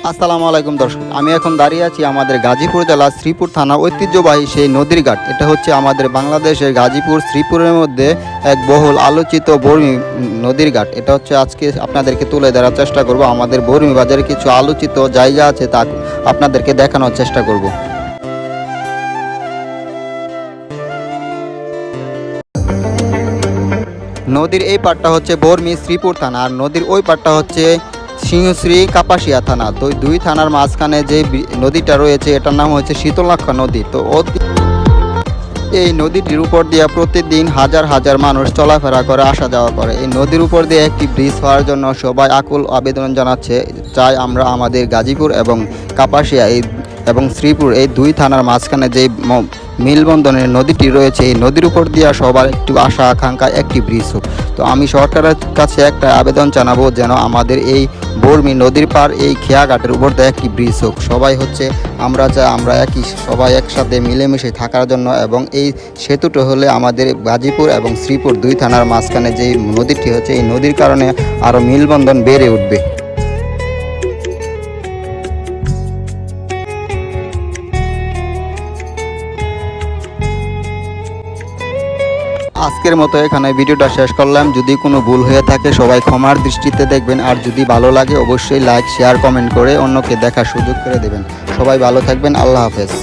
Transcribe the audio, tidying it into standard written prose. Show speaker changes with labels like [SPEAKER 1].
[SPEAKER 1] আসসালামু আলাইকুম দর্শক, আমি এখন দাঁড়িয়ে আছি আমাদের গাজীপুর জেলার শ্রীপুর থানা ঐতিহ্যবাহী সেই নদীর ঘাট। এটা হচ্ছে আমাদের বাংলাদেশের গাজীপুর শ্রীপুরের মধ্যে এক বহুল আলোচিত বর্মি নদীর ঘাট। এটা হচ্ছে আজকে আপনাদেরকে তুলে ধরার চেষ্টা করব। আমাদের বর্মি বাজারে কিছু আলোচিত জায়গা আছে, তা আপনাদেরকে দেখানোর চেষ্টা করব। নদীর এই পাড়টা হচ্ছে বর্মি শ্রীপুর থানা, আর নদীর ওই পাড়টা হচ্ছে সিংহশ্রী কাপাসিয়া থানা। তো দুই থানার মাঝখানে যে নদীটা রয়েছে এটার নাম হচ্ছে শীতলাক্ষ নদী। তো এই নদীটির উপর দিয়ে প্রতিদিন হাজার হাজার মানুষ চলাফেরা করে, আসা যাওয়া করে। এই নদীর উপর দিয়ে একটি ব্রিজ হওয়ার জন্য সবাই আকুল আবেদন জানাচ্ছে। চাই আমরা আমাদের গাজীপুর এবং কাপাসিয়া এবং শ্রীপুর এই দুই থানার মাঝখানে যে মিলবন্ধনের নদীটি রয়েছে, এই নদীর উপর দিয়ে সবার একটু আশা আকাঙ্ক্ষা একটি ব্রিজ হোক। তো আমি সরকারের কাছে একটা আবেদন জানাবো যেন আমাদের এই বর্মি নদীর পার এই খেয়াঘাটের উপর দিয়ে একটি ব্রিজ হোক। সবাই হচ্ছে আমরা চাই আমরা সবাই একসাথে মিলেমিশে থাকার জন্য, এবং এই সেতুটা হলে আমাদের গাজীপুর এবং শ্রীপুর দুই থানার মাঝখানে যে নদীটি হচ্ছে এই নদীর কারণে আরও মিলবন্ধন বেড়ে উঠবে। আজকের মতো এখানে ভিডিওটা শেষ করলাম। যদি কোনো ভুল হয়ে থাকে সবাই ক্ষমার দৃষ্টিতে দেখবেন, আর যদি ভালো লাগে অবশ্যই লাইক শেয়ার কমেন্ট করে অন্যকে দেখার সুযোগ করে দেবেন। সবাই ভালো থাকবেন। আল্লাহ হাফেজ।